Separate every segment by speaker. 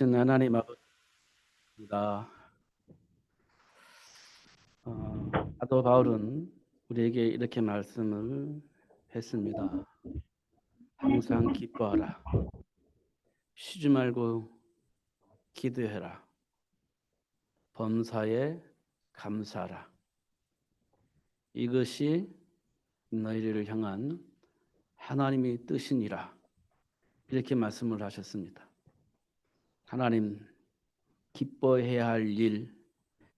Speaker 1: 하나님 아버지입니다. 사도 바울은 우리에게 이렇게 말씀을 했습니다. 항상 기뻐하라. 쉬지 말고 기도해라. 범사에 감사하라. 이것이 너희를 향한 하나님의 뜻이니라. 이렇게 말씀을 하셨습니다. 하나님, 기뻐해야 할 일,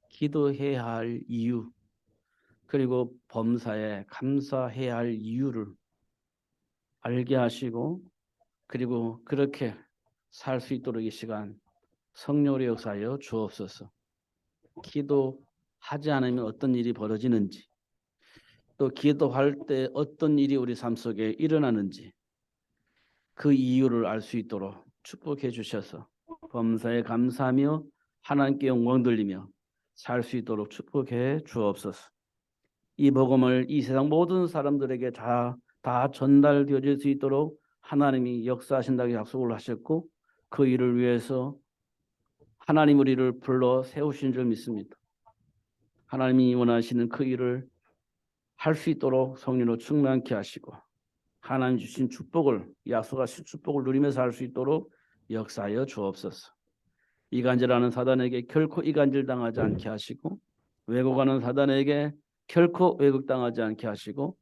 Speaker 1: 기도해야 할 이유, 그리고 범사에 감사해야 할 이유를 알게 하시고, 그리고 그렇게 살 수 있도록 이 시간 성령으로 역사하여 주옵소서. 기도하지 않으면 어떤 일이 벌어지는지, 또 기도할 때 어떤 일이 우리 삶 속에 일어나는지 그 이유를 알 수 있도록 축복해 주셔서 범사에 감사하며 하나님께 영광 돌리며 살 수 있도록 축복해 주옵소서. 이 복음을 이 세상 모든 사람들에게 다 전달되어질 수 있도록 하나님이 역사하신다고 약속을 하셨고, 그 일을 위해서 하나님 우리를 불러 세우신 줄 믿습니다. 하나님이 원하시는 그 일을 할 수 있도록 성령으로 충만케 하시고, 하나님 주신 축복을, 약속하신 축복을 누리면서 할 수 있도록 역사하여 주옵소서. 이간질하는 사단에게 결코 이간질당하지 않게 하시고, 왜곡하는 사단에게 결코 왜곡당하지 않게 하시고,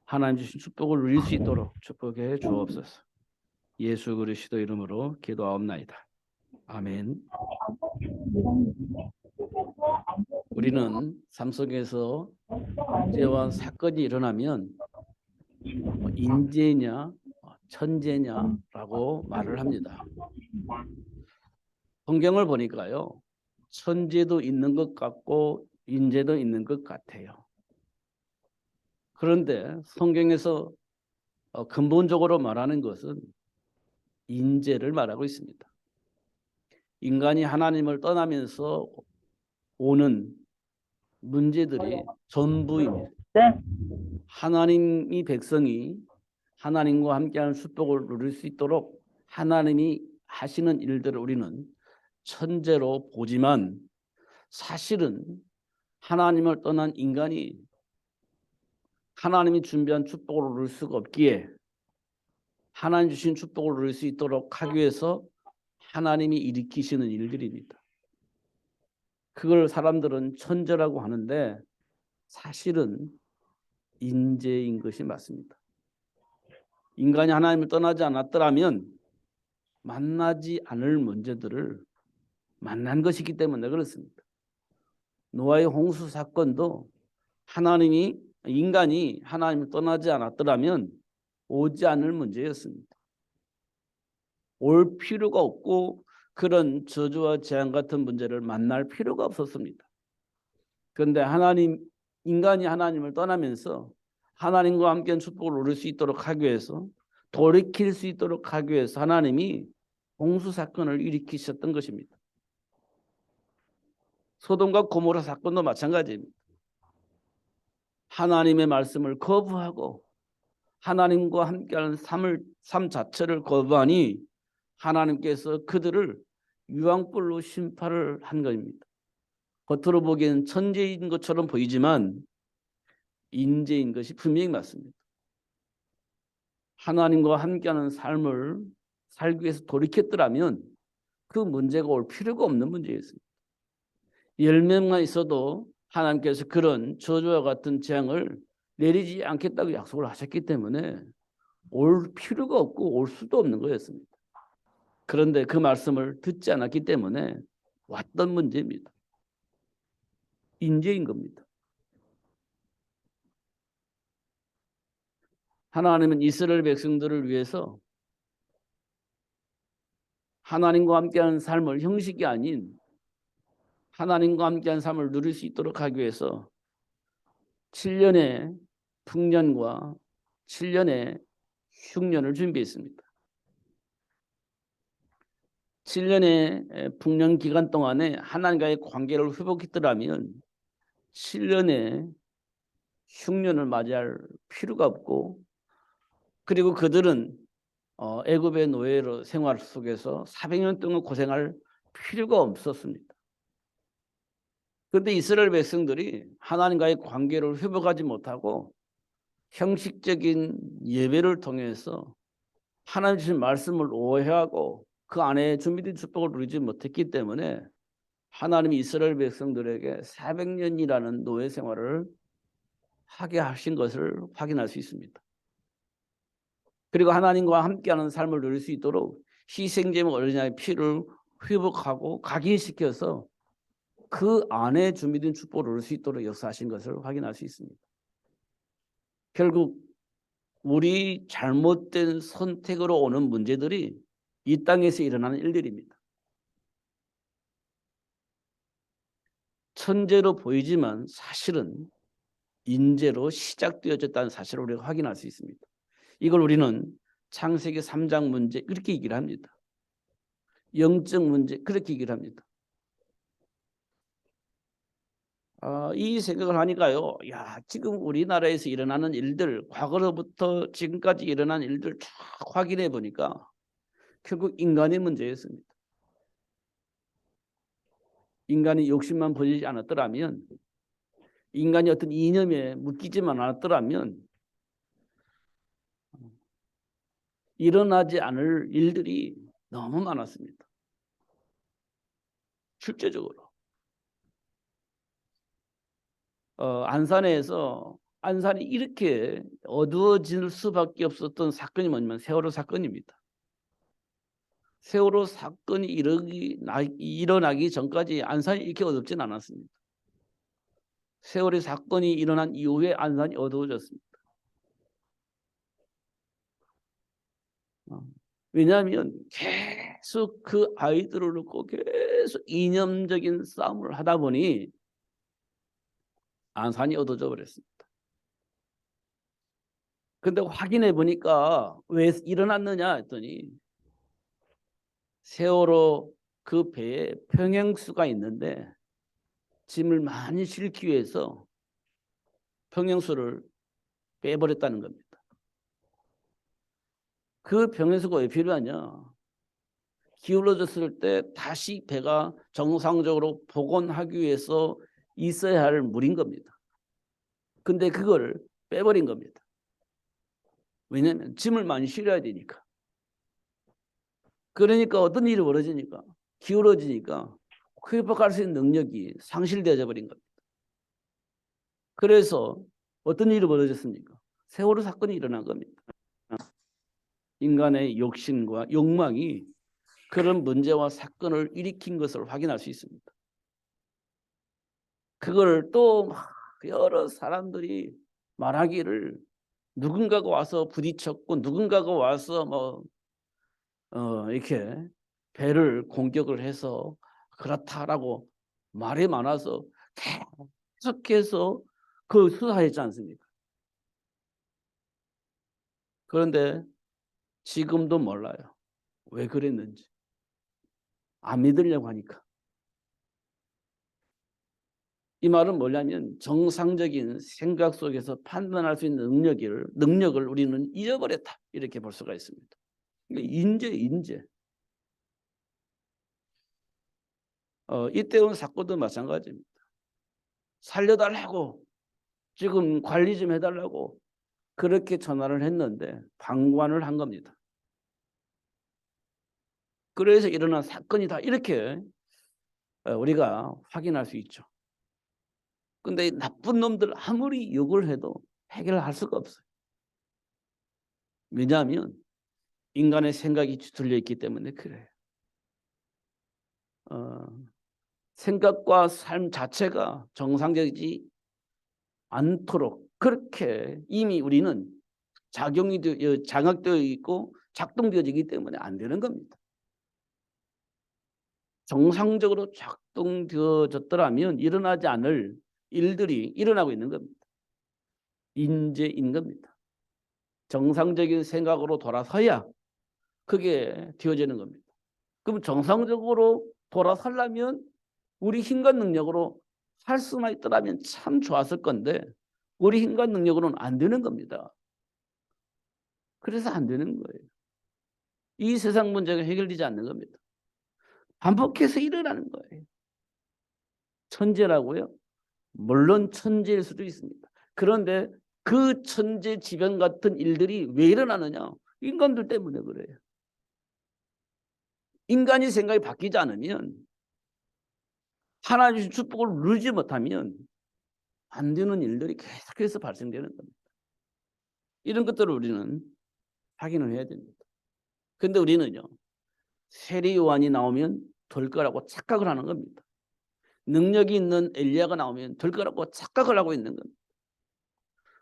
Speaker 1: 하나님 주신 축복을 누릴 수 있도록 축복해 주옵소서. 예수 그리스도 이름으로 기도하옵나이다. 아멘. 우리는 삶 속에서 문제와 사건이 일어나면 인재냐 천재냐라고 말을 합니다. 성경을 보니까요, 천재도 있는 것 같고 인재도 있는 것 같아요. 그런데 성경에서 근본적으로 말하는 것은 인재를 말하고 있습니다. 인간이 하나님을 떠나면서 오는 문제들이 전부입니다. 하나님이 백성이 하나님과 함께하는 축복을 누릴 수 있도록 하나님이 하시는 일들을 우리는 천재로 보지만, 사실은 하나님을 떠난 인간이 하나님이 준비한 축복을 누릴 수가 없기에 하나님 주신 축복을 누릴 수 있도록 하기 위해서 하나님이 일으키시는 일들입니다. 그걸 사람들은 천재라고 하는데 사실은 인재인 것이 맞습니다. 인간이 하나님을 떠나지 않았더라면 만나지 않을 문제들을 만난 것이기 때문에 그렇습니다. 노아의 홍수 사건도 인간이 하나님을 떠나지 않았더라면 오지 않을 문제였습니다. 올 필요가 없고 그런 저주와 재앙 같은 문제를 만날 필요가 없었습니다. 그런데 인간이 하나님을 떠나면서 하나님과 함께한 축복을 누릴 수 있도록 하기 위해서, 돌이킬 수 있도록 하기 위해서 하나님이 홍수 사건을 일으키셨던 것입니다. 소돔과 고모라 사건도 마찬가지입니다. 하나님의 말씀을 거부하고 하나님과 함께하는 삶 자체를 거부하니 하나님께서 그들을 유황불로 심판을 한 것입니다. 겉으로 보기엔 천재인 것처럼 보이지만 인재인 것이 분명히 맞습니다. 하나님과 함께하는 삶을 살기 위해서 돌이켰더라면 그 문제가 올 필요가 없는 문제였습니다. 10명만 있어도 하나님께서 그런 저주와 같은 재앙을 내리지 않겠다고 약속을 하셨기 때문에 올 필요가 없고 올 수도 없는 거였습니다. 그런데 그 말씀을 듣지 않았기 때문에 왔던 문제입니다. 인재인 겁니다. 하나님은 이스라엘 백성들을 위해서 하나님과 함께하는 삶을, 형식이 아닌 하나님과 함께한 삶을 누릴 수 있도록 하기 위해서 7년의 풍년과 7년의 흉년을 준비했습니다. 7년의 풍년 기간 동안에 하나님과의 관계를 회복했더라면 7년의 흉년을 맞이할 필요가 없고, 그리고 그들은 애굽의 노예로 생활 속에서 400년 동안 고생할 필요가 없었습니다. 그런데 이스라엘 백성들이 하나님과의 관계를 회복하지 못하고 형식적인 예배를 통해서 하나님 주신 말씀을 오해하고 그 안에 준비된 축복을 누리지 못했기 때문에 하나님이 이스라엘 백성들에게 400년이라는 노예 생활을 하게 하신 것을 확인할 수 있습니다. 그리고 하나님과 함께하는 삶을 누릴 수 있도록 희생제물 어린양의 피를 회복하고 각인시켜서 그 안에 준비된 축복을 누릴 수 있도록 역사하신 것을 확인할 수 있습니다. 결국 우리 잘못된 선택으로 오는 문제들이 이 땅에서 일어나는 일들입니다. 천재로 보이지만 사실은 인재로 시작되어졌다는 사실을 우리가 확인할 수 있습니다. 이걸 우리는 창세기 3장 문제 이렇게 얘기를 합니다. 영적 문제 그렇게 얘기를 합니다. 이 생각을 하니까요. 야, 지금 우리나라에서 일어나는 일들, 과거로부터 지금까지 일어난 일들 쫙 확인해 보니까 결국 인간의 문제였습니다. 인간이 욕심만 버리지 않았더라면, 인간이 어떤 이념에 묶이지만 않았더라면 일어나지 않을 일들이 너무 많았습니다. 실제적으로 안산이 이렇게 어두워질 수밖에 없었던 사건이 뭐냐면 세월호 사건입니다. 세월호 사건이 일어나기 전까지 안산이 이렇게 어둡진 않았습니다. 세월호 사건이 일어난 이후에 안산이 어두워졌습니다. 왜냐하면 계속 그 아이들을 놓고 계속 이념적인 싸움을 하다 보니 안산이 어두워져 버렸습니다. 근데 확인해 보니까 왜 일어났느냐 했더니 세월호 그 배에 평행수가 있는데 짐을 많이 실기 위해서 평행수를 빼버렸다는 겁니다. 그 평행수가 왜 필요하냐? 기울어졌을 때 다시 배가 정상적으로 복원하기 위해서 있어야 할 물인 겁니다. 근데 그걸 빼버린 겁니다. 왜냐하면 짐을 많이 실어야 되니까. 그러니까 어떤 일이 벌어지니까 기울어지니까 회복할 수 있는 능력이 상실되어 버린 겁니다. 그래서 어떤 일이 벌어졌습니까? 세월호 사건이 일어난 겁니다. 인간의 욕심과 욕망이 그런 문제와 사건을 일으킨 것을 확인할 수 있습니다. 그걸 또 여러 사람들이 말하기를 누군가가 와서 부딪혔고 누군가가 와서 이렇게 배를 공격을 해서 그렇다라고 말이 많아서 계속해서 그 수사했지 않습니까? 그런데 지금도 몰라요. 왜 그랬는지. 안 믿으려고 하니까. 이 말은 뭐냐면 정상적인 생각 속에서 판단할 수 있는 능력을 우리는 잃어버렸다. 이렇게 볼 수가 있습니다. 인재. 이태원 사건도 마찬가지입니다. 살려달라고 지금 관리 좀 해달라고 그렇게 전화를 했는데 방관을 한 겁니다. 그래서 일어난 사건이다. 이렇게 우리가 확인할 수 있죠. 근데 나쁜 놈들 아무리 욕을 해도 해결할 수가 없어요. 왜냐하면 인간의 생각이 뒤틀려 있기 때문에 그래요. 생각과 삶 자체가 정상적이지 않도록 그렇게 이미 우리는 장악되어 있고 작동되어지기 때문에 안 되는 겁니다. 정상적으로 작동되어졌더라면 일어나지 않을 일들이 일어나고 있는 겁니다. 인재인 겁니다. 정상적인 생각으로 돌아서야 그게 되어지는 겁니다. 그럼 정상적으로 돌아서려면 우리 힘과 능력으로 할 수만 있더라면 참 좋았을 건데 우리 힘과 능력으로는 안 되는 겁니다. 그래서 안 되는 거예요. 이 세상 문제가 해결되지 않는 겁니다. 반복해서 일어나는 거예요. 천재라고요? 물론 천재일 수도 있습니다. 그런데 그 천재지변 같은 일들이 왜 일어나느냐? 인간들 때문에 그래요. 인간이 생각이 바뀌지 않으면, 하나님 주신 축복을 누리지 못하면 안 되는 일들이 계속해서 발생되는 겁니다. 이런 것들을 우리는 확인을 해야 됩니다. 근데 우리는요, 세례 요한이 나오면 될 거라고 착각을 하는 겁니다. 능력이 있는 엘리야가 나오면 될 거라고 착각을 하고 있는 겁니다.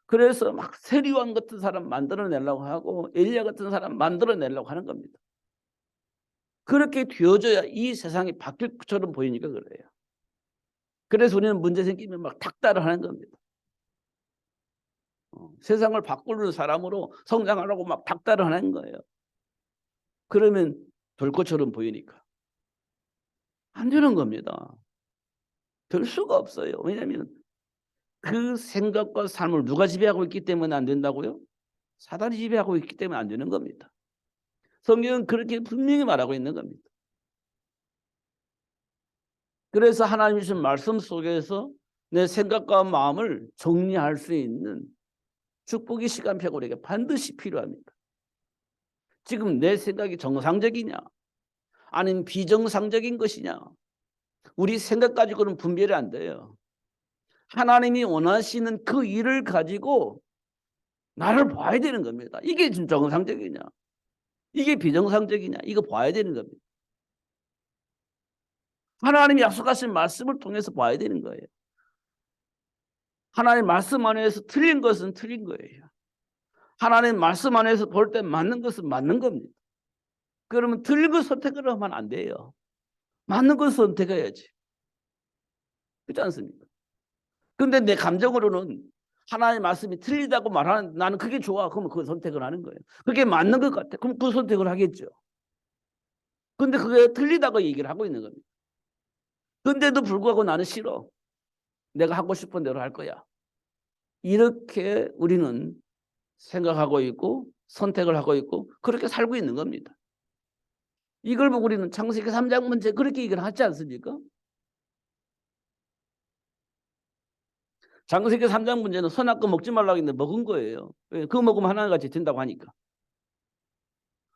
Speaker 1: 그래서 막 세례 요한 같은 사람 만들어내려고 하고 엘리야 같은 사람 만들어내려고 하는 겁니다. 그렇게 되어져야 이 세상이 바뀔 것처럼 보이니까 그래요. 그래서 우리는 문제 생기면 막 닥달을 하는 겁니다. 세상을 바꾸는 사람으로 성장하려고 막 닥달을 하는 거예요. 그러면 될 것처럼 보이니까 안 되는 겁니다. 될 수가 없어요. 왜냐하면 그 생각과 삶을 누가 지배하고 있기 때문에 안 된다고요? 사단이 지배하고 있기 때문에 안 되는 겁니다. 성경은 그렇게 분명히 말하고 있는 겁니다. 그래서 하나님 주신 말씀 속에서 내 생각과 마음을 정리할 수 있는 축복의 시간표가 우리에게 반드시 필요합니다. 지금 내 생각이 정상적이냐 아니면 비정상적인 것이냐, 우리 생각 가지고는 분별이 안 돼요. 하나님이 원하시는 그 일을 가지고 나를 봐야 되는 겁니다. 이게 지금 정상적이냐 이게 비정상적이냐 이거 봐야 되는 겁니다. 하나님이 약속하신 말씀을 통해서 봐야 되는 거예요. 하나님 말씀 안에서 틀린 것은 틀린 거예요. 하나님 말씀 안에서 볼 때 맞는 것은 맞는 겁니다. 그러면 틀린 것 선택을 하면 안 돼요. 맞는 것 선택해야지. 그렇지 않습니까? 근데 내 감정으로는 하나님의 말씀이 틀리다고 말하는, 나는 그게 좋아. 그러면 그 선택을 하는 거예요. 그게 맞는 것 같아. 그럼 그 선택을 하겠죠. 근데 그게 틀리다고 얘기를 하고 있는 겁니다. 근데도 불구하고 나는 싫어. 내가 하고 싶은 대로 할 거야. 이렇게 우리는 생각하고 있고 선택을 하고 있고 그렇게 살고 있는 겁니다. 이걸 보고 우리는 창세기 3장 문제 그렇게 얘기를 하지 않습니까? 창세기 3장 문제는 선악과 먹지 말라고 했는데 먹은 거예요. 그거 먹으면 하나같이 된다고 하니까.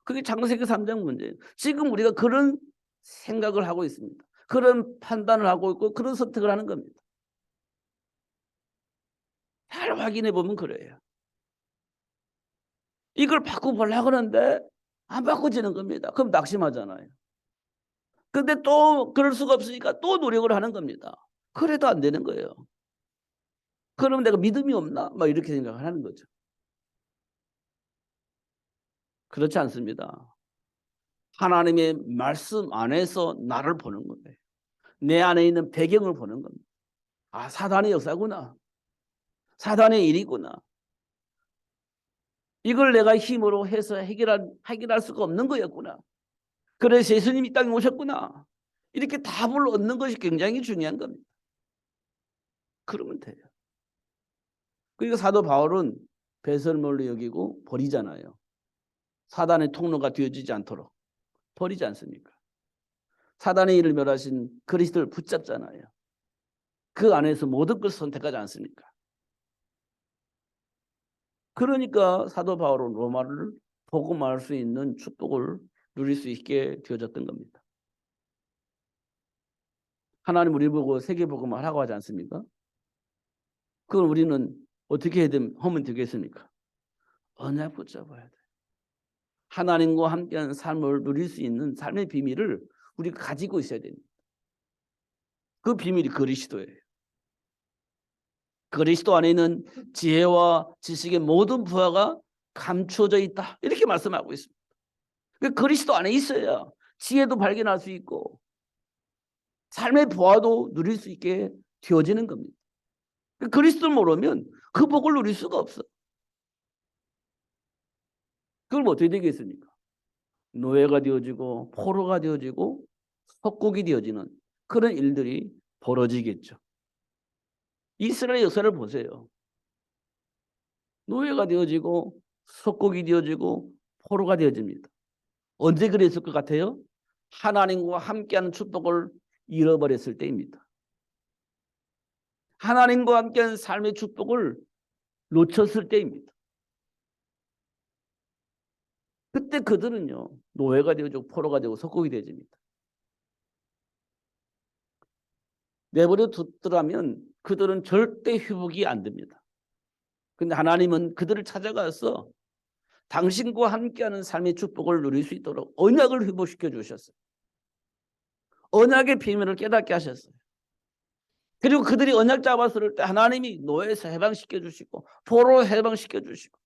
Speaker 1: 그게 창세기 3장 문제예요. 지금 우리가 그런 생각을 하고 있습니다. 그런 판단을 하고 있고 그런 선택을 하는 겁니다. 잘 확인해 보면 그래요. 이걸 바꿔보려고 하는데 안 바꿔지는 겁니다. 그럼 낙심하잖아요. 근데 또 그럴 수가 없으니까 또 노력을 하는 겁니다. 그래도 안 되는 거예요. 그러면 내가 믿음이 없나? 막 이렇게 생각을 하는 거죠. 그렇지 않습니다. 하나님의 말씀 안에서 나를 보는 거예요. 내 안에 있는 배경을 보는 겁니다. 아, 사단의 역사구나. 사단의 일이구나. 이걸 내가 힘으로 해서 해결할 수가 없는 거였구나. 그래서 예수님이 이 땅에 오셨구나. 이렇게 답을 얻는 것이 굉장히 중요한 겁니다. 그러면 돼요. 그러니까 사도 바울은 배설물로 여기고 버리잖아요. 사단의 통로가 되어지지 않도록 버리지 않습니까? 사단의 일을 멸하신 그리스도를 붙잡잖아요. 그 안에서 모든 것을 선택하지 않습니까? 그러니까 사도 바울은 로마를 복음할 수 있는 축복을 누릴 수 있게 되어졌던 겁니다. 하나님 우리 보고 세계복음을 하라고 하지 않습니까? 그걸 우리는 어떻게 하면 되겠습니까? 언약 붙잡아야 돼. 하나님과 함께하는 삶을 누릴 수 있는 삶의 비밀을 우리가 가지고 있어야 됩니다. 그 비밀이 그리스도예요. 그리스도 안에 있는 지혜와 지식의 모든 부하가 감춰져 있다. 이렇게 말씀하고 있습니다. 그리스도 안에 있어야 지혜도 발견할 수 있고 삶의 부하도 누릴 수 있게 되어지는 겁니다. 그리스도를 모르면 그 복을 누릴 수가 없어. 그걸 어떻게 되겠습니까? 노예가 되어지고 포로가 되어지고 속국이 되어지는 그런 일들이 벌어지겠죠. 이스라엘 역사를 보세요. 노예가 되어지고 속국이 되어지고 포로가 되어집니다. 언제 그랬을 것 같아요? 하나님과 함께하는 축복을 잃어버렸을 때입니다. 하나님과 함께하는 삶의 축복을 놓쳤을 때입니다. 그때 그들은요, 노예가 되고 포로가 되고 속국이 되집니다. 내버려 두더라면 그들은 절대 회복이 안 됩니다. 근데 하나님은 그들을 찾아가서 당신과 함께하는 삶의 축복을 누릴 수 있도록 언약을 회복시켜 주셨어요. 언약의 비밀을 깨닫게 하셨어요. 그리고 그들이 언약 잡았을 때 하나님이 노예에서 해방시켜 주시고 포로 해방시켜 주시고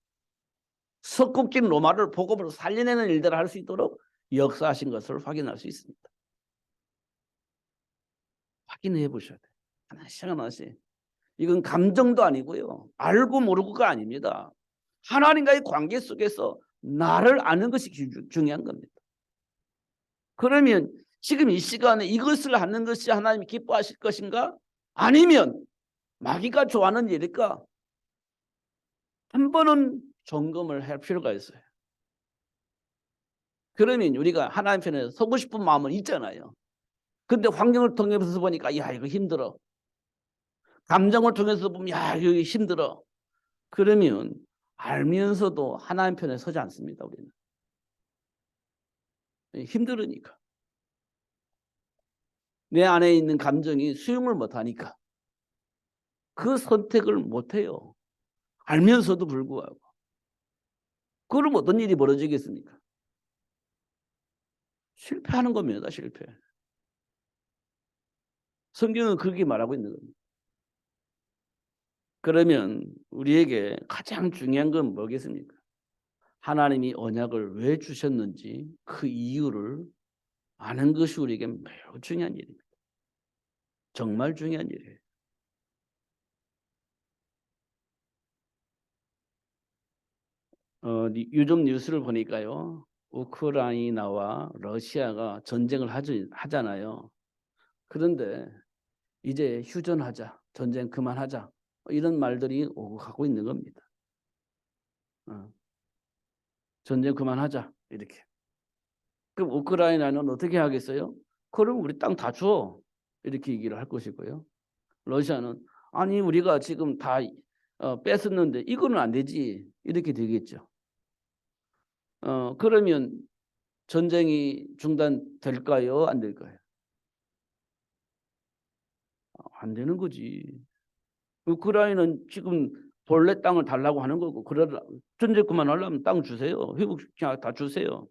Speaker 1: 석국진 로마를 복음으로 살려내는 일들을 할 수 있도록 역사하신 것을 확인할 수 있습니다. 확인해 보셔야 돼요. 하나씩 하나씩. 이건 감정도 아니고요. 알고 모르고가 아닙니다. 하나님과의 관계 속에서 나를 아는 것이 중요한 겁니다. 그러면 지금 이 시간에 이것을 하는 것이 하나님이 기뻐하실 것인가? 아니면 마귀가 좋아하는 일일까? 한 번은 점검을 할 필요가 있어요. 그러면 우리가 하나님 편에 서고 싶은 마음은 있잖아요. 근데 환경을 통해서 보니까 야 이거 힘들어. 감정을 통해서 보면 야 이거 힘들어. 그러면 알면서도 하나님 편에 서지 않습니다. 우리는. 힘들으니까. 내 안에 있는 감정이 수용을 못하니까. 그 선택을 못해요. 알면서도 불구하고. 그럼 어떤 일이 벌어지겠습니까? 실패하는 겁니다. 실패. 성경은 그렇게 말하고 있는 겁니다. 그러면 우리에게 가장 중요한 건 뭐겠습니까? 하나님이 언약을 왜 주셨는지 그 이유를 아는 것이 우리에게 매우 중요한 일입니다. 정말 중요한 일이에요. 요즘 뉴스를 보니까요. 우크라이나와 러시아가 전쟁을 하잖아요. 그런데 이제 휴전하자, 전쟁 그만하자 이런 말들이 오고 가고 있는 겁니다. 전쟁 그만하자 이렇게. 그럼 우크라이나는 어떻게 하겠어요? 그럼 우리 땅 다 줘 이렇게 얘기를 할 것이고요. 러시아는 아니 우리가 지금 다 뺏었는데 이거는 안 되지 이렇게 되겠죠. 그러면 전쟁이 중단될까요? 안 될까요? 안 되는 거지. 우크라이나는 지금 본래 땅을 달라고 하는 거고 그러라 전쟁 그만하려면 땅 주세요. 회복 다 주세요.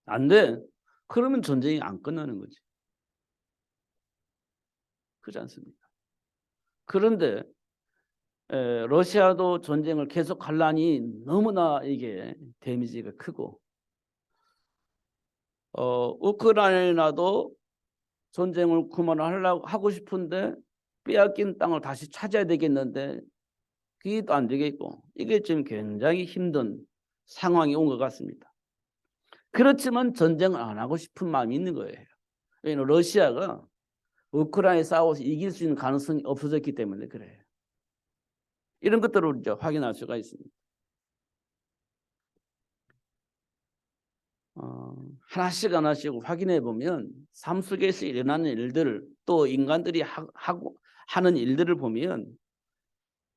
Speaker 1: 안 돼. 그러면 전쟁이 안 끝나는 거지. 그렇지 않습니까? 그런데 러시아도 전쟁을 계속하려니 너무나 이게 데미지가 크고 우크라이나도 전쟁을 그만하려고 하고 싶은데 빼앗긴 땅을 다시 찾아야 되겠는데 그게 또 안 되겠고 이게 지금 굉장히 힘든 상황이 온 것 같습니다. 그렇지만 전쟁을 안 하고 싶은 마음이 있는 거예요. 왜냐하면 러시아가 우크라이나에 싸워서 이길 수 있는 가능성이 없어졌기 때문에 그래요. 이런 것들을 이제 확인할 수가 있습니다. 하나씩 하나씩 확인해 보면 삶 속에서 일어나는 일들 또 인간들이 하는 일들을 보면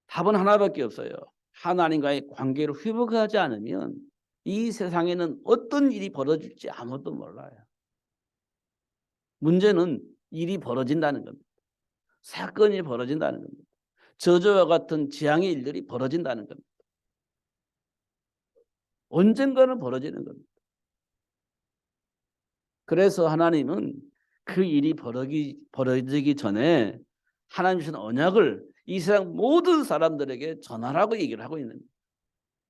Speaker 1: 답은 하나밖에 없어요. 하나님과의 관계를 회복하지 않으면 이 세상에는 어떤 일이 벌어질지 아무도 몰라요. 문제는 일이 벌어진다는 겁니다. 사건이 벌어진다는 겁니다. 저주와 같은 재앙의 일들이 벌어진다는 겁니다. 언젠가는 벌어지는 겁니다. 그래서 하나님은 그 일이 벌어지기 전에 하나님 주신 언약을 이 세상 모든 사람들에게 전하라고 얘기를 하고 있는 거예요.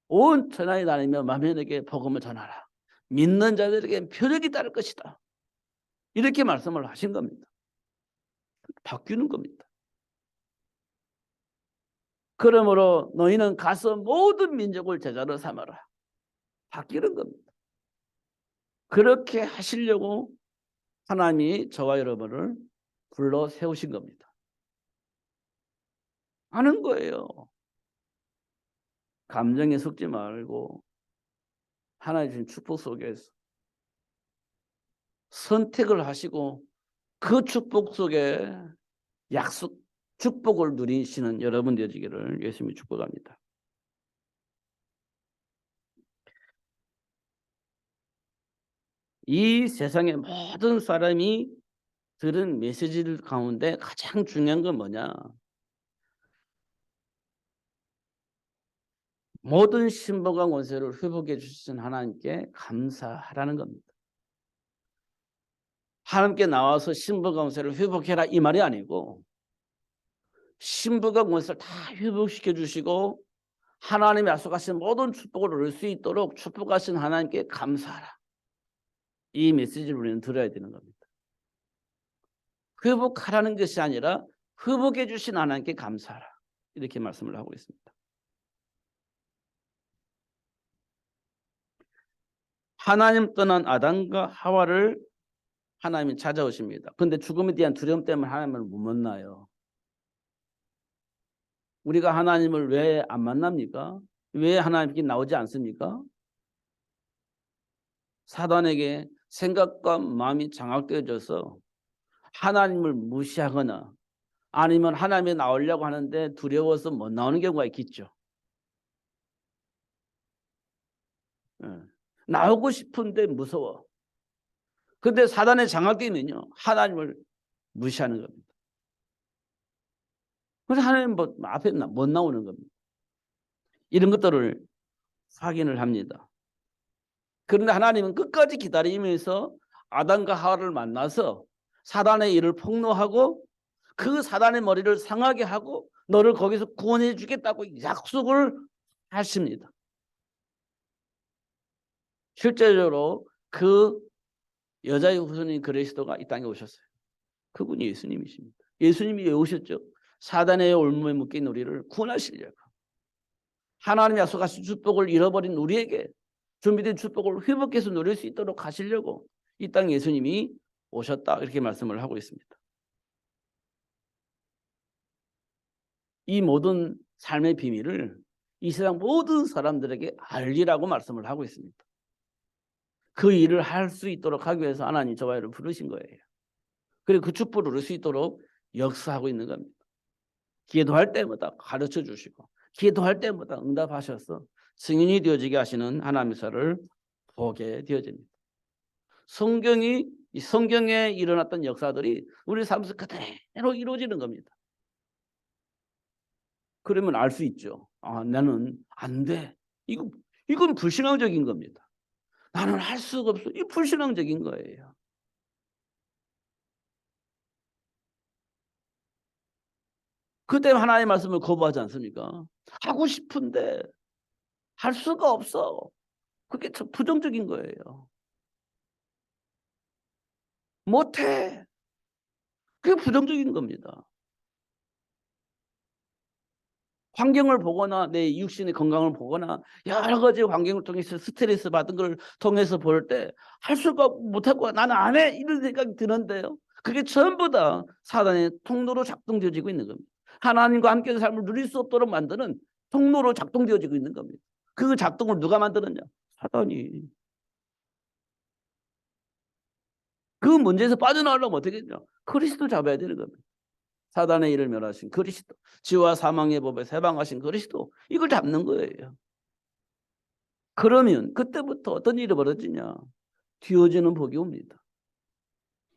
Speaker 1: 온 천하에 다니며 만민에게 복음을 전하라. 믿는 자들에게 표적이 따를 것이다. 이렇게 말씀을 하신 겁니다. 바뀌는 겁니다. 그러므로 너희는 가서 모든 민족을 제자로 삼아라. 바뀌는 겁니다. 그렇게 하시려고 하나님이 저와 여러분을 불러 세우신 겁니다. 하는 거예요. 감정에 속지 말고 하나님 주신 축복 속에서 선택을 하시고 그 축복 속에 약속, 축복을 누리시는 여러분 되시기를 예수님이 축복합니다. 이 세상의 모든 사람이 들은 메시지들 가운데 가장 중요한 건 뭐냐? 모든 신복과 권세를 회복해 주신 하나님께 감사하라는 겁니다. 하나님께 나와서 신복과 권세를 회복해라 이 말이 아니고 신복과 권세를 다 회복시켜 주시고 하나님의 약속하신 모든 축복을 얻을 수 있도록 축복하신 하나님께 감사하라. 이 메시지를 우리는 들어야 되는 겁니다. 회복하라는 것이 아니라 회복해 주신 하나님께 감사하라. 이렇게 말씀을 하고 있습니다. 하나님 떠난 아담과 하와를 하나님이 찾아오십니다. 그런데 죽음에 대한 두려움 때문에 하나님을 못 만나요. 우리가 하나님을 왜 안 만납니까? 왜 하나님께 나오지 않습니까? 사단에게 생각과 마음이 장악되어져서 하나님을 무시하거나 아니면 하나님이 나오려고 하는데 두려워서 못 나오는 경우가 있겠죠. 나오고 싶은데 무서워. 근데 사단의 장악되면요 하나님을 무시하는 겁니다. 그래서 하나님 앞에 못 나오는 겁니다. 이런 것들을 확인을 합니다. 그런데 하나님은 끝까지 기다리면서 아담과 하와를 만나서 사단의 일을 폭로하고 그 사단의 머리를 상하게 하고 너를 거기서 구원해 주겠다고 약속을 하십니다. 실제적으로 그 여자의 후손인 그리스도가 이 땅에 오셨어요. 그분이 예수님이십니다. 예수님이 왜 오셨죠? 사단의 올무에 묶인 우리를 구원하시려고. 하나님이 약속하신 축복을 잃어버린 우리에게 준비된 축복을 회복해서 누릴 수 있도록 하시려고 이 땅 예수님이 오셨다 이렇게 말씀을 하고 있습니다. 이 모든 삶의 비밀을 이 세상 모든 사람들에게 알리라고 말씀을 하고 있습니다. 그 일을 할 수 있도록 하기 위해서 하나님 저와 여러분을 부르신 거예요. 그리고 그 축복을 누릴 수 있도록 역사하고 있는 겁니다. 기도할 때마다 가르쳐 주시고 기도할 때마다 응답하셔서 증인이 되어지게 하시는 하나님의 사를 보게 되어집니다. 성경에 일어났던 역사들이 우리 삶에서 그대로 이루어지는 겁니다. 그러면 알 수 있죠. 아, 나는 안 돼. 이건 불신앙적인 겁니다. 나는 할 수가 없어. 이 불신앙적인 거예요. 그때 하나님의 말씀을 거부하지 않습니까? 하고 싶은데 할 수가 없어. 그게 참 부정적인 거예요. 못해. 그게 부정적인 겁니다. 환경을 보거나 내 육신의 건강을 보거나 여러 가지 환경을 통해서 스트레스 받은 걸 통해서 볼 때 할 수가 못하고 나는 안 해 이런 생각이 드는데요. 그게 전부 다 사단의 통로로 작동되어지고 있는 겁니다. 하나님과 함께 삶을 누릴 수 없도록 만드는 통로로 작동되어지고 있는 겁니다. 그 작동을 누가 만드느냐? 사단이. 그 문제에서 빠져나오려면 어떻게 했냐? 그리스도 잡아야 되는 겁니다. 사단의 일을 멸하신 그리스도, 지와 사망의 법에 해방하신 그리스도, 이걸 잡는 거예요. 그러면 그때부터 어떤 일이 벌어지냐? 뒤어지는 복이 옵니다.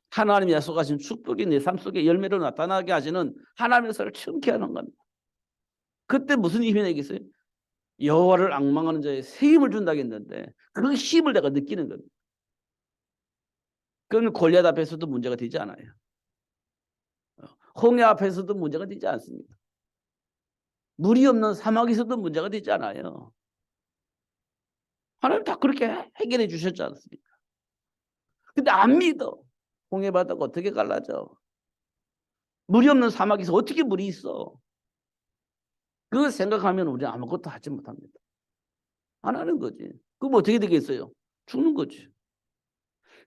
Speaker 1: 하나님이 약속하신 축복이 내 삶 속에 열매로 나타나게 하시는 하나님의 사를 충게 하는 겁니다. 그때 무슨 힘이 되겠어요? 여호와를 앙망하는 자에 새 힘을 준다고 했는데 그 힘을 내가 느끼는 겁니다. 그러면 골리앗 앞에서도 문제가 되지 않아요. 홍해 앞에서도 문제가 되지 않습니다. 물이 없는 사막에서도 문제가 되지 않아요. 하나님 다 그렇게 해결해 주셨지 않습니까? 근데 안 믿어. 홍해 바다가 어떻게 갈라져? 물이 없는 사막에서 어떻게 물이 있어? 그거 생각하면 우리 아무것도 하지 못합니다. 안 하는 거지. 그럼 어떻게 되겠어요? 죽는 거지.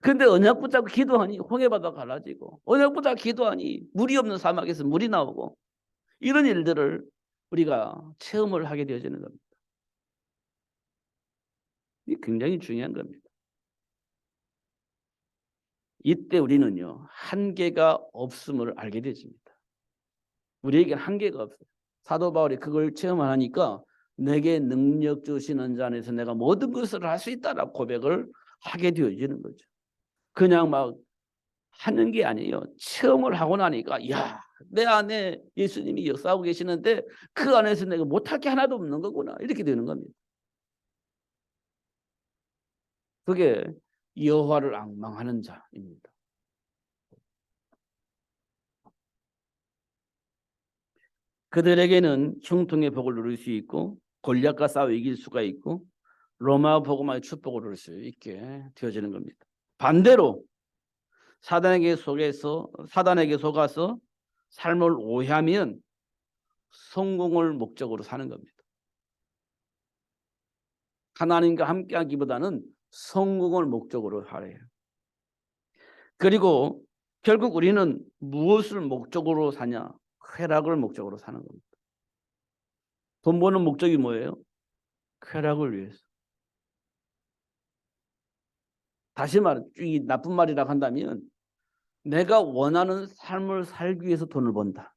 Speaker 1: 근데 언약 붙잡고 기도하니 홍해 바다가 갈라지고 언약 붙잡고 기도하니 물이 없는 사막에서 물이 나오고 이런 일들을 우리가 체험을 하게 되어지는 겁니다. 이게 굉장히 중요한 겁니다. 이때 우리는요, 한계가 없음을 알게 되집니다. 우리에게 한계가 없어요. 사도 바울이 그걸 체험하니까 내게 능력 주시는 자 안에서 내가 모든 것을 할 수 있다라고 고백을 하게 되어지는 거죠. 그냥 막 하는 게 아니에요. 체험을 하고 나니까 야, 내 안에 예수님이 역사하고 계시는데 그 안에서 내가 못할 게 하나도 없는 거구나. 이렇게 되는 겁니다. 그게 여호와를 앙망하는 자입니다. 그들에게는 형통의 복을 누릴 수 있고 골리앗과 싸워 이길 수가 있고 로마 복음화의 축복을 누릴 수 있게 되어지는 겁니다. 반대로 사단에게 속아서 삶을 오해하면 성공을 목적으로 사는 겁니다. 하나님과 함께하기보다는 성공을 목적으로 하래요. 그리고 결국 우리는 무엇을 목적으로 사냐? 쾌락을 목적으로 사는 겁니다. 돈 버는 목적이 뭐예요? 쾌락을 위해서. 다시 말해, 이 나쁜 말이라고 한다면 내가 원하는 삶을 살기 위해서 돈을 번다.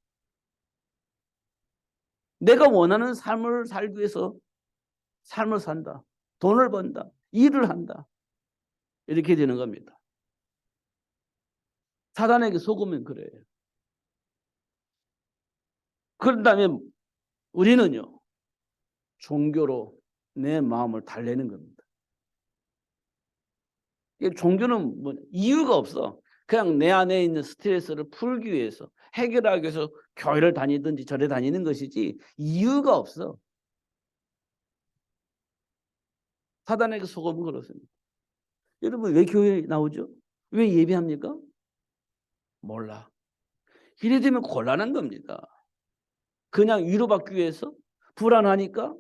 Speaker 1: 내가 원하는 삶을 살기 위해서 삶을 산다. 돈을 번다. 일을 한다. 이렇게 되는 겁니다. 사단에게 속으면 그래요. 그런다면 우리는요, 종교로 내 마음을 달래는 겁니다. 종교는 뭐 이유가 없어. 그냥 내 안에 있는 스트레스를 풀기 위해서, 해결하기 위해서 교회를 다니든지 절에 다니는 것이지 이유가 없어. 사단에게 속으면 그렇습니다. 여러분 왜 교회에 나오죠? 왜 예배합니까? 몰라. 이래 되면 곤란한 겁니다. 그냥 위로받기 위해서? 불안하니까?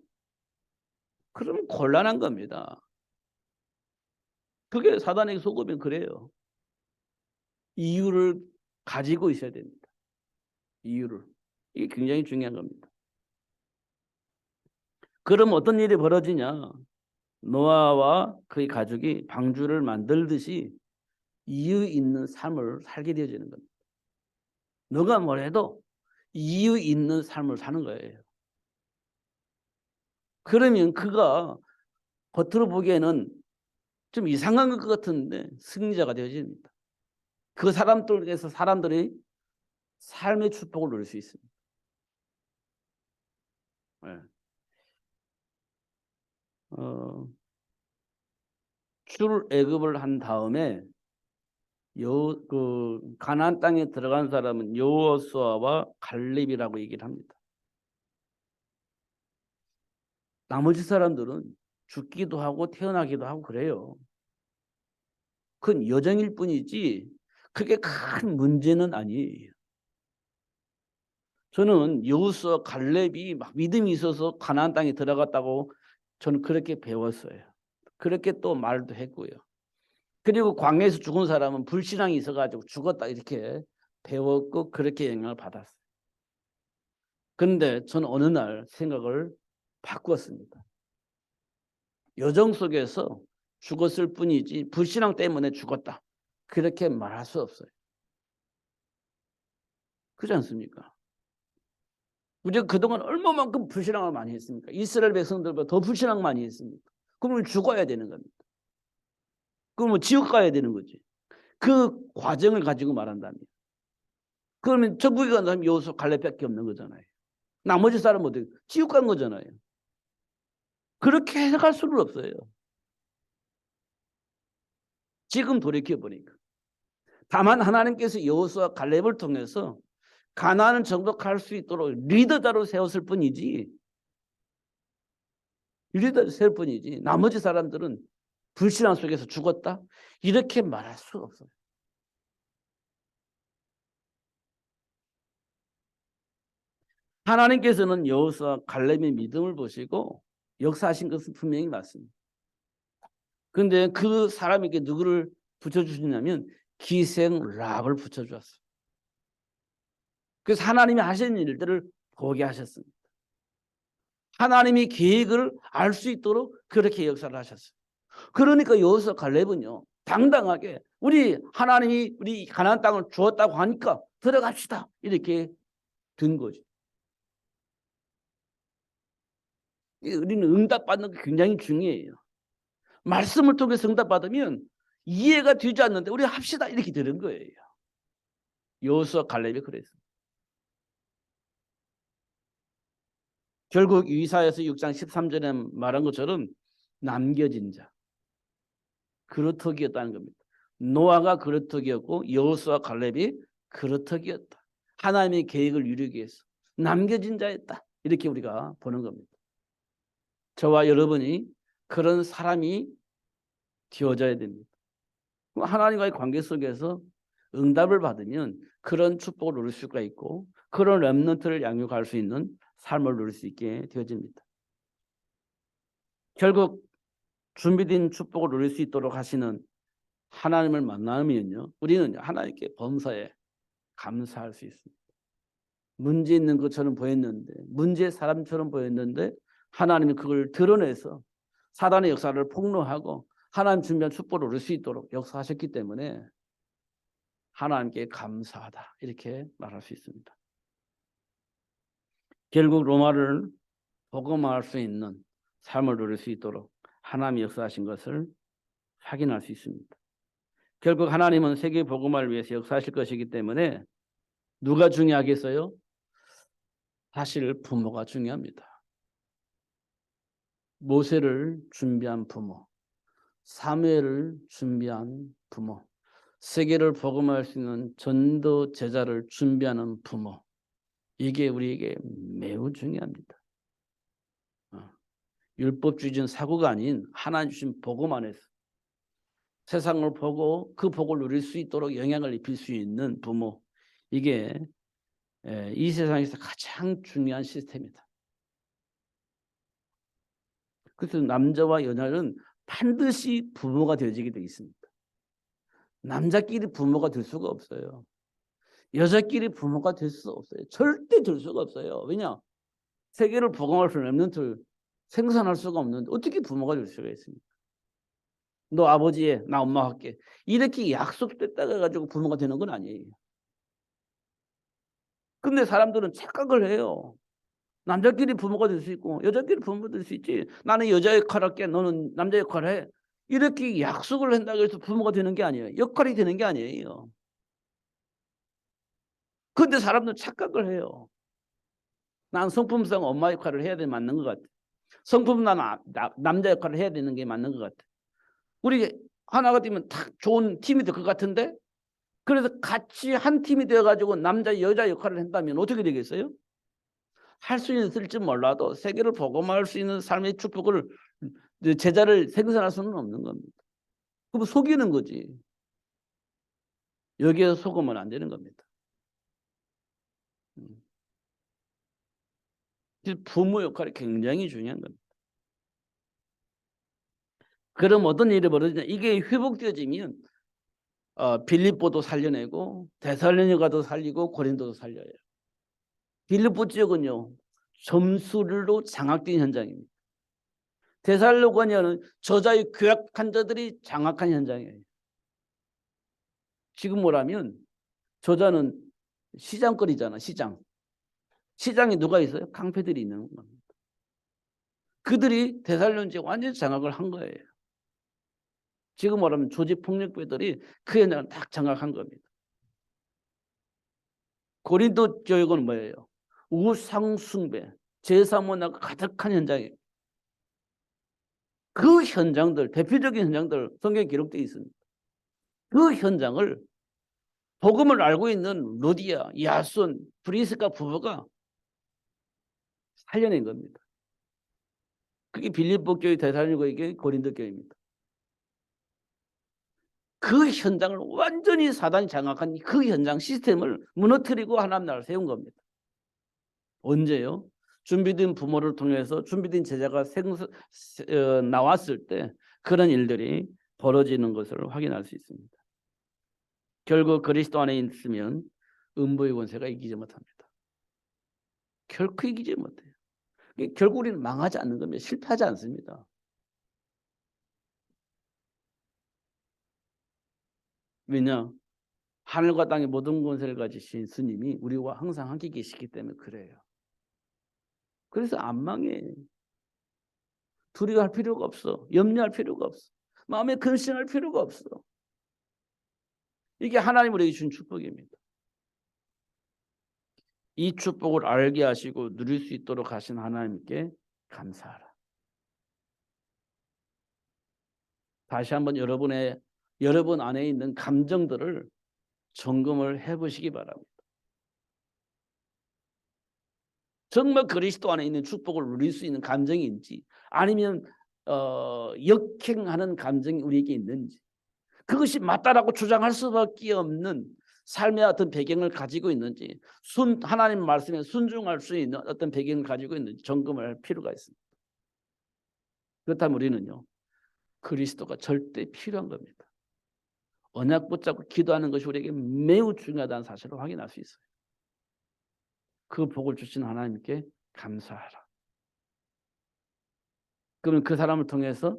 Speaker 1: 그러면 곤란한 겁니다. 그게 사단에게 속으면 그래요. 이유를 가지고 있어야 됩니다. 이유를. 이게 굉장히 중요한 겁니다. 그럼 어떤 일이 벌어지냐? 노아와 그의 가족이 방주를 만들듯이 이유 있는 삶을 살게 되어지는 겁니다. 누가 뭐래도 이유 있는 삶을 사는 거예요. 그러면 그가 겉으로 보기에는 좀 이상한 것 같은데 승리자가 되어집니다. 그 사람들에서 사람들이 삶의 축복을 누릴 수 있습니다. 네. 출애굽을 한 다음에 가나안 땅에 들어간 사람은 여호수아와 갈렙이라고 얘기를 합니다. 나머지 사람들은 죽기도 하고 태어나기도 하고 그래요. 그건 여정일 뿐이지 그게 큰 문제는 아니에요. 저는 여호수아 갈렙이 막 믿음이 있어서 가나안 땅에 들어갔다고 저는 그렇게 배웠어요. 그렇게 또 말도 했고요. 그리고 광야에서 죽은 사람은 불신앙이 있어가지고 죽었다 이렇게 배웠고 그렇게 영향을 받았어요. 그런데 저는 어느 날 생각을 바꾸었습니다. 여정 속에서 죽었을 뿐이지 불신앙 때문에 죽었다. 그렇게 말할 수 없어요. 그렇지 않습니까? 우리가 그동안 얼마만큼 불신앙을 많이 했습니까? 이스라엘 백성들보다 더 불신앙 많이 했습니까? 그러면 죽어야 되는 겁니다. 그러면 지옥 가야 되는 거지. 그 과정을 가지고 말한다면. 그러면 천국에 간 사람이 여호수아 갈렙밖에 없는 거잖아요. 나머지 사람은 어떻게 지옥 간 거잖아요. 그렇게 해석할 수는 없어요. 지금 돌이켜 보니까. 다만 하나님께서 여호수아 갈렙을 통해서 가나안을 정복할 수 있도록 리더자로 세웠을 뿐이지 나머지 사람들은 불신앙 속에서 죽었다 이렇게 말할 수 없어요. 하나님께서는 여호수아 갈렙의 믿음을 보시고 역사하신 것은 분명히 맞습니다. 그런데 그 사람에게 누구를 붙여주시냐면 기생 랍을 붙여주었어요. 그래서 하나님이 하시는 일들을 보게 하셨습니다. 하나님이 계획을 알 수 있도록 그렇게 역사를 하셨어요. 그러니까 여호수아 갈렙은요, 당당하게 우리 하나님이 우리 가나안 땅을 주었다고 하니까 들어갑시다 이렇게 든 거죠. 우리는 응답받는 게 굉장히 중요해요. 말씀을 통해서 응답받으면 이해가 되지 않는데 우리 합시다 이렇게 되는 거예요. 여호수아 갈렙이 그랬어요. 결국 이사야서 6장 13절에 말한 것처럼 남겨진 자, 그루터기였다는 겁니다. 노아가 그루터기였고 여호수아 갈렙이 그루터기였다. 하나님의 계획을 이루기 위해서 남겨진 자였다. 이렇게 우리가 보는 겁니다. 저와 여러분이 그런 사람이 되어져야 됩니다. 하나님과의 관계 속에서 응답을 받으면 그런 축복을 누릴 수가 있고 그런 렘넌트를 양육할 수 있는 삶을 누릴 수 있게 되어집니다. 결국 준비된 축복을 누릴 수 있도록 하시는 하나님을 만나면요, 우리는 하나님께 범사에 감사할 수 있습니다. 문제 있는 것처럼 보였는데, 문제의 사람처럼 보였는데 하나님이 그걸 드러내서 사단의 역사를 폭로하고 하나님 준비한 축복을 누릴 수 있도록 역사하셨기 때문에 하나님께 감사하다 이렇게 말할 수 있습니다. 결국 로마를 복음화할 수 있는 삶을 누릴 수 있도록 하나님이 역사하신 것을 확인할 수 있습니다. 결국 하나님은 세계 복음화를 위해서 역사하실 것이기 때문에 누가 중요하겠어요? 사실 부모가 중요합니다. 모세를 준비한 부모, 사무엘을 준비한 부모, 세계를 복음화할 수 있는 전도 제자를 준비하는 부모, 이게 우리에게 매우 중요합니다. 율법주의적인 사고가 아닌 하나님 주신 복음 안에서 세상을 보고 그 복을 누릴 수 있도록 영향을 입힐 수 있는 부모, 이게 이 세상에서 가장 중요한 시스템이다. 그래서 남자와 여자는 반드시 부모가 되어지게 되어 있습니다. 남자끼리 부모가 될 수가 없어요. 여자끼리 부모가 될 수 없어요. 절대 될 수가 없어요. 왜냐? 세계를 복음할 수 있는 렘넌트를 생산할 수가 없는데 어떻게 부모가 될 수가 있습니까? 너 아버지 해, 나 엄마 할게. 이렇게 약속됐다가 가지고 부모가 되는 건 아니에요. 근데 사람들은 착각을 해요. 남자끼리 부모가 될 수 있고 여자끼리 부모가 될 수 있지. 나는 여자 역할 할게. 너는 남자 역할 해. 이렇게 약속을 한다고 해서 부모가 되는 게 아니에요. 역할이 되는 게 아니에요. 근데 사람들은 착각을 해요. 난 성품상 엄마 역할을 해야 되는 게 맞는 것 같아. 성품은 난 남자 역할을 해야 되는 게 맞는 것 같아. 우리 하나가 되면 딱 좋은 팀이 될 것 같은데, 그래서 같이 한 팀이 되어가지고 남자 여자 역할을 한다면 어떻게 되겠어요? 할 수 있을지 몰라도 세계를 복음화할 수 있는 삶의 축복을 제자를 생산할 수는 없는 겁니다. 그럼 속이는 거지. 여기에서 속으면 안 되는 겁니다. 부모 역할이 굉장히 중요한 겁니다. 그럼 어떤 일이 벌어지냐? 이게 회복되어지면 빌립보도 살려내고 데살로니가도 살리고 고린도도 살려요. 빌립보 지역은요, 점수로 장악된 현장입니다. 데살로니가는 저자의 교약한 자들이 장악한 현장이에요. 지금 뭐라면 저자는 시장거리잖아. 시장에 누가 있어요? 깡패들이 있는 겁니다. 그들이 데살로니가에 완전히 장악을 한 거예요. 지금 말하면 조직폭력배들이 그 현장을 딱 장악한 겁니다. 고린도 교육은 뭐예요? 우상숭배, 제사문화가 가득한 현장이에요. 그 현장들, 대표적인 현장들 성경에 기록되어 있습니다. 그 현장을 복음을 알고 있는 루디아, 야손, 브리스가 부부가 살려낸 겁니다. 그게 빌립보 교회, 데살로니가 고린도 교회입니다. 그 현장을 완전히 사단이 장악한 그 현장 시스템을 무너뜨리고 하나님 나라를 세운 겁니다. 언제요? 준비된 부모를 통해서 준비된 제자가 나왔을 때 그런 일들이 벌어지는 것을 확인할 수 있습니다. 결국 그리스도 안에 있으면 음부의 권세가 이기지 못합니다. 결코 이기지 못해요. 결국 우리는 망하지 않는 겁니다. 실패하지 않습니다. 왜냐? 하늘과 땅의 모든 권세를 가지신 스님이 우리와 항상 함께 계시기 때문에 그래요. 그래서 안 망해. 두려워할 필요가 없어. 염려할 필요가 없어. 마음에 근심할 필요가 없어. 이게 하나님 우리에게 준 축복입니다. 이 축복을 알게 하시고 누릴 수 있도록 하신 하나님께 감사하라. 다시 한번 여러분 안에 있는 감정들을 점검을 해보시기 바랍니다. 정말 그리스도 안에 있는 축복을 누릴 수 있는 감정인지 아니면 역행하는 감정이 우리에게 있는지, 그것이 맞다라고 주장할 수밖에 없는 삶의 어떤 배경을 가지고 있는지, 하나님 말씀에 순종할 수 있는 어떤 배경을 가지고 있는지 점검을 할 필요가 있습니다. 그렇다면 우리는요, 그리스도가 절대 필요한 겁니다. 언약 붙잡고 기도하는 것이 우리에게 매우 중요하다는 사실을 확인할 수 있어요. 그 복을 주신 하나님께 감사하라. 그러면 그 사람을 통해서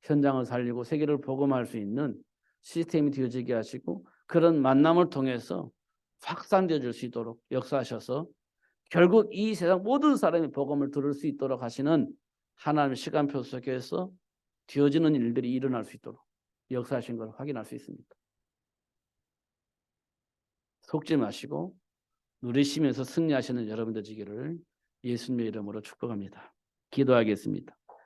Speaker 1: 현장을 살리고 세계를 복음할 수 있는 시스템이 되어지게 하시고, 그런 만남을 통해서 확산되어질 수 있도록 역사하셔서 결국 이 세상 모든 사람이 복음을 들을 수 있도록 하시는 하나님의 시간표 속에서 되어지는 일들이 일어날 수 있도록 역사하신 걸 확인할 수 있습니다. 속지 마시고 누리시면서 승리하시는 여러분들 되기를 예수님의 이름으로 축복합니다. 기도하겠습니다.